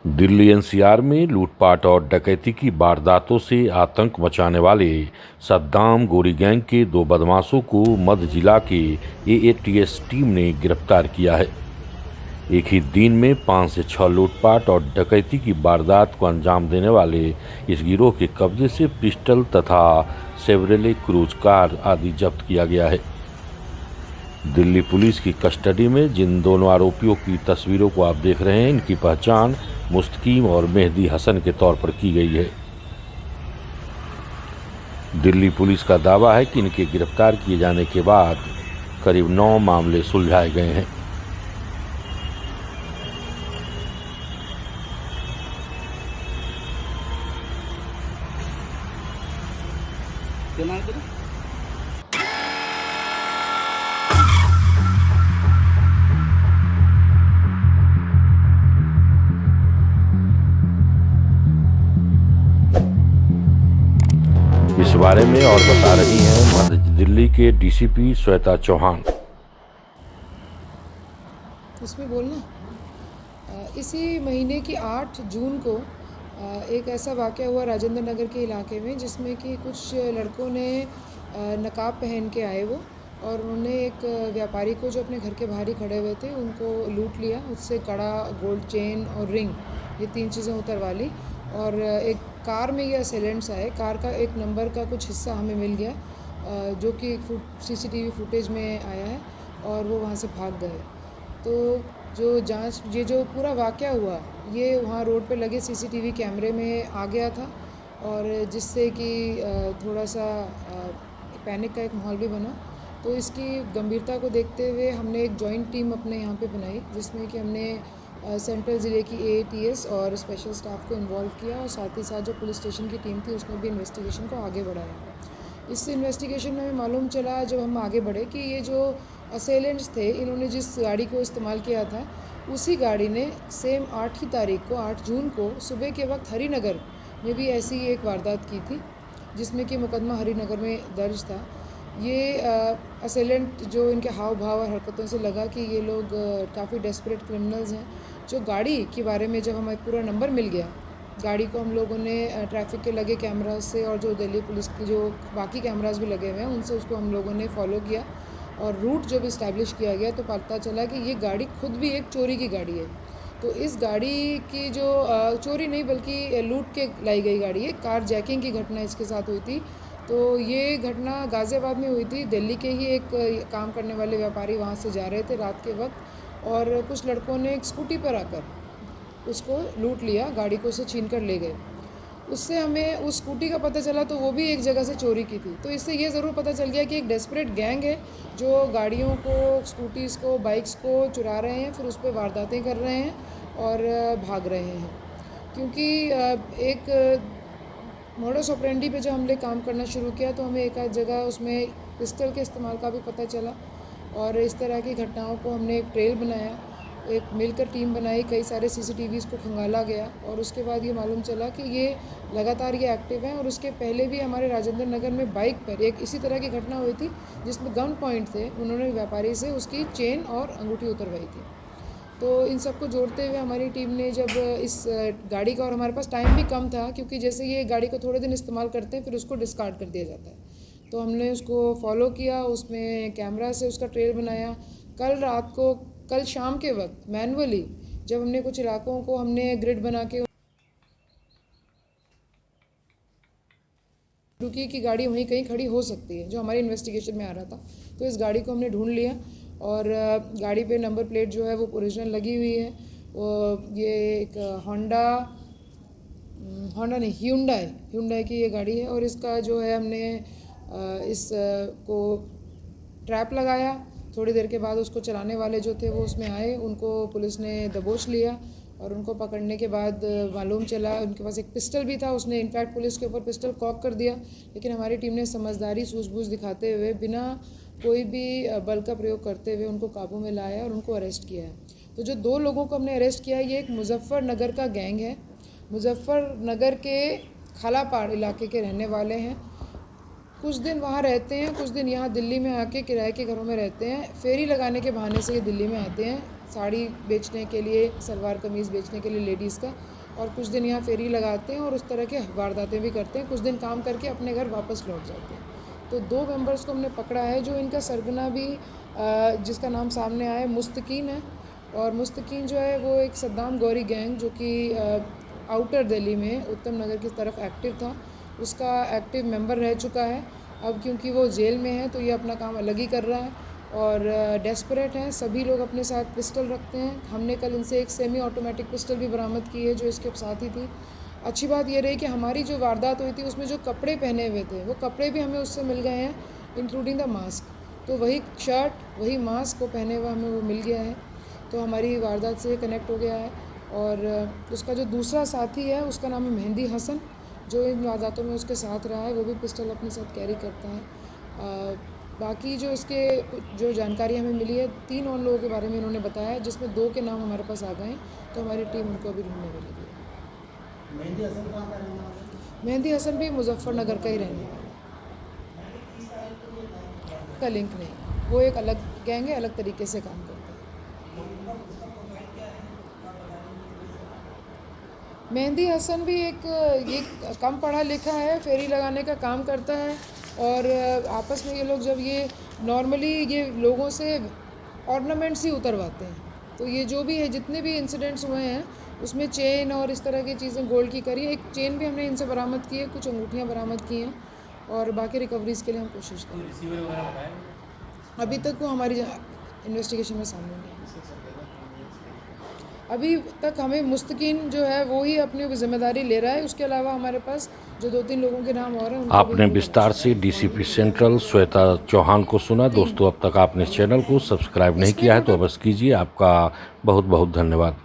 Delhi NCR में लूटपाट और डकैती की वारदातों से आतंक मचाने वाले सद्दाम गोरी गैंग के दो बदमाशों को मध्य जिला के एएटीएस टीम ने गिरफ्तार किया है। एक ही दिन में 5 से 6 लूटपाट और डकैती की वारदात को अंजाम देने वाले इस गिरोह के कब्जे से पिस्टल तथा शेवरले क्रूज कार आदि जब्त किया गया है। दिल्ली पुलिस की कस्टडी में जिन दोनों आरोपियों की तस्वीरों को आप देख रहे हैं, इनकी पहचान मुस्तकीम और मेहदी हसन के तौर पर की गई है। दिल्ली पुलिस का दावा है कि इनके गिरफ्तार किए जाने के बाद करीब 9 मामले सुलझाए गए हैं। इस बारे में और बता रही हैं मध्य दिल्ली के डीसीपी श्वेता चौहान। इसमें बोलना इसी महीने की 8 जून को एक ऐसा वाक़या हुआ राजेंद्र नगर के इलाके में, जिसमें कि कुछ लड़कों ने नकाब पहन के आए वो, और उन्होंने एक व्यापारी को जो अपने घर के बाहर ही खड़े हुए थे उनको लूट लिया। उससे कड़ा, गोल्ड चेन और रिंग, ये 3 चीज़ें उतरवा ली। और एक कार में ये असेलेंट्स आए। कार का एक नंबर का कुछ हिस्सा हमें मिल गया, जो कि सीसीटीवी फुटेज में आया है, और वो वहाँ से भाग गए। तो जो जांच, ये जो पूरा वाक़या हुआ, ये वहाँ रोड पे लगे सीसीटीवी कैमरे में आ गया था, और जिससे कि थोड़ा सा पैनिक का एक माहौल भी बना। तो इसकी गंभीरता को देखते हुए हमने एक जॉइंट टीम अपने यहाँ पे बनाई, जिसमें कि हमने सेंट्रल ज़िले की एएटीएस और स्पेशल स्टाफ को इन्वॉल्व किया, और साथ ही साथ जो पुलिस स्टेशन की टीम थी उसने भी इन्वेस्टिगेशन को आगे बढ़ाया। इस इन्वेस्टिगेशन में हमें मालूम चला, जब हम आगे बढ़े, कि ये जो असेलेंट्स थे, इन्होंने जिस गाड़ी को इस्तेमाल किया था, उसी गाड़ी ने सेम 8 ही तारीख को, 8 जून को सुबह के वक्त हरिनगर में भी ऐसी एक वारदात की थी, जिसमें कि मुकदमा हरिनगर में दर्ज था। ये असेलेंट, जो इनके हाव भाव और हरकतों से लगा कि ये लोग काफ़ी डेस्परेट क्रिमिनल्स हैं। जो गाड़ी के बारे में जब हमें पूरा नंबर मिल गया, गाड़ी को हम लोगों ने ट्रैफिक के लगे कैमराज से, और जो दिल्ली पुलिस के जो बाकी कैमराज भी लगे हुए हैं उनसे उसको हम लोगों ने फॉलो किया, और रूट जब इस्टेब्लिश किया गया तो पता चला कि ये गाड़ी खुद भी एक चोरी की गाड़ी है। तो इस गाड़ी की जो चोरी नहीं बल्कि लूट के लाई गई गाड़ी है। कार जैकिंग की घटना इसके साथ हुई थी। तो ये घटना गाज़ियाबाद में हुई थी। दिल्ली के ही एक काम करने वाले व्यापारी वहाँ से जा रहे थे रात के वक्त, और कुछ लड़कों ने एक स्कूटी पर आकर उसको लूट लिया, गाड़ी को उससे छीन कर ले गए। उससे हमें उस स्कूटी का पता चला, तो वो भी एक जगह से चोरी की थी। तो इससे ये ज़रूर पता चल गया कि एक डेस्परेट गैंग है जो गाड़ियों को, स्कूटीज़ को, बाइक्स को चुरा रहे हैं, फिर उस पर वारदातें कर रहे हैं और भाग रहे हैं। क्योंकि एक मोडस ऑपरेंडी पे जब हमने काम करना शुरू किया, तो हमें एक आध जगह उसमें पिस्टल के इस्तेमाल का भी पता चला, और इस तरह की घटनाओं को हमने एक ट्रेल बनाया, एक मिलकर टीम बनाई, कई सारे सीसीटीवीज़ को खंगाला गया, और उसके बाद ये मालूम चला कि ये लगातार ये एक्टिव हैं। और उसके पहले भी हमारे राजेंद्र नगर में बाइक पर एक इसी तरह की घटना हुई थी, जिसमें गन पॉइंट थे, उन्होंने व्यापारी से उसकी चेन और अंगूठी उतरवाई थी। तो इन सबको जोड़ते हुए हमारी टीम ने जब इस गाड़ी का, और हमारे पास टाइम भी कम था, क्योंकि जैसे ये गाड़ी को थोड़े दिन इस्तेमाल करते हैं फिर उसको डिस्कार्ड कर दिया जाता है, तो हमने उसको फॉलो किया, उसमें कैमरा से उसका ट्रेल बनाया। कल शाम के वक्त मैनुअली जब हमने कुछ इलाकों को हमने ग्रिड बना के रुकी कि गाड़ी वहीं कहीं खड़ी हो सकती है, जो हमारी इन्वेस्टिगेशन में आ रहा था, तो इस गाड़ी को हमने ढूंढ लिया, और गाड़ी पे नंबर प्लेट जो है वो ओरिजिनल लगी हुई है। ये एक होंडा नहीं, ह्यूंडई की ये गाड़ी है, और इसका जो है हमने इसको ट्रैप लगाया। थोड़ी देर के बाद उसको चलाने वाले जो थे वो उसमें आए, उनको पुलिस ने दबोच लिया, और उनको पकड़ने के बाद मालूम चला उनके पास एक पिस्टल भी था। उसने इनफैक्ट पुलिस के ऊपर पिस्टल कॉक कर दिया, लेकिन हमारी टीम ने समझदारी, सूझबूझ दिखाते हुए बिना कोई भी बल का प्रयोग करते हुए उनको काबू में लाया और उनको अरेस्ट किया है। तो जो 2 लोगों को हमने अरेस्ट किया है, ये एक मुजफ्फरनगर का गैंग है। मुजफ्फरनगर के खालापाड़ इलाके के रहने वाले हैं। कुछ दिन वहाँ रहते हैं, कुछ दिन यहाँ दिल्ली में आके किराए के घरों में रहते हैं। फेरी लगाने के बहाने से ये दिल्ली में आते हैं। साड़ी बेचने के लिए, सलवार कमीज़ बेचने के लिए लेडीज़ का, और कुछ दिन यहाँ फेरी लगाते हैं और उस तरह के वारदातें भी करते हैं। कुछ दिन काम करके अपने घर वापस लौट जाते हैं। तो 2 मेंबर्स को हमने पकड़ा है, जो इनका सरगना भी जिसका नाम सामने आया है मुस्तकीन है। और मुस्तकीन जो है वो एक सद्दाम गौरी गैंग, जो कि आउटर दिल्ली में उत्तम नगर की तरफ एक्टिव था, उसका एक्टिव मेंबर रह चुका है। अब क्योंकि वो जेल में है तो ये अपना काम अलग ही कर रहा है और डेस्परेट हैं। सभी लोग अपने साथ पिस्टल रखते हैं। हमने कल इनसे एक सेमी ऑटोमेटिक पिस्टल भी बरामद की है, जो इसके साथ ही थी। अच्छी बात ये रही कि हमारी जो वारदात हुई थी उसमें जो कपड़े पहने हुए थे वो कपड़े भी हमें उससे मिल गए हैं, इंक्लूडिंग द मास्क। तो वही शर्ट, वही मास्क को पहने हुए हमें वो मिल गया है। तो हमारी वारदात से कनेक्ट हो गया है। और उसका जो दूसरा साथी है उसका नाम है मेहंदी हसन, जो इन वारदातों में उसके साथ रहा है, वो भी पिस्टल अपने साथ कैरी करता है। बाकी जो इसके जो जानकारी हमें मिली है, 3 और लोगों के बारे में इन्होंने बताया है, जिसमें 2 के नाम हमारे पास आ गए हैं। तो हमारी टीम उनको अभी ढूंढने में लगी है। मेहंदी हसन भी मुजफ्फरनगर का ही रहने वाला है, का लिंक नहीं, वो एक अलग गैंग है, अलग तरीके से काम करता है। मेहंदी हसन भी ये कम पढ़ा लिखा है, फेरी लगाने का काम करता है। और आपस में ये लोग जब ये नॉर्मली ये लोगों से ऑर्नामेंट्स ही उतरवाते हैं। तो ये जो भी है, जितने भी इंसिडेंट्स हुए हैं उसमें चेन और इस तरह की चीज़ें गोल्ड की करी है। एक चेन भी हमने इनसे बरामद की है, कुछ अंगूठियाँ बरामद की हैं, और बाकी रिकवरीज़ के लिए हम कोशिश कर रहे हैं। अभी तक वो हमारी इन्वेस्टिगेशन में सामने नहीं है। अभी तक हमें मुस्तकीन जो है वो ही अपनी जिम्मेदारी ले रहा है। उसके अलावा हमारे पास जो 2-3 लोगों के नाम और हैं उनको आपने भी विस्तार से डीसीपी सेंट्रल श्वेता चौहान को सुना। दोस्तों, अब तक आपने इस चैनल को सब्सक्राइब नहीं किया है तो अवश्य कीजिए। आपका बहुत बहुत धन्यवाद।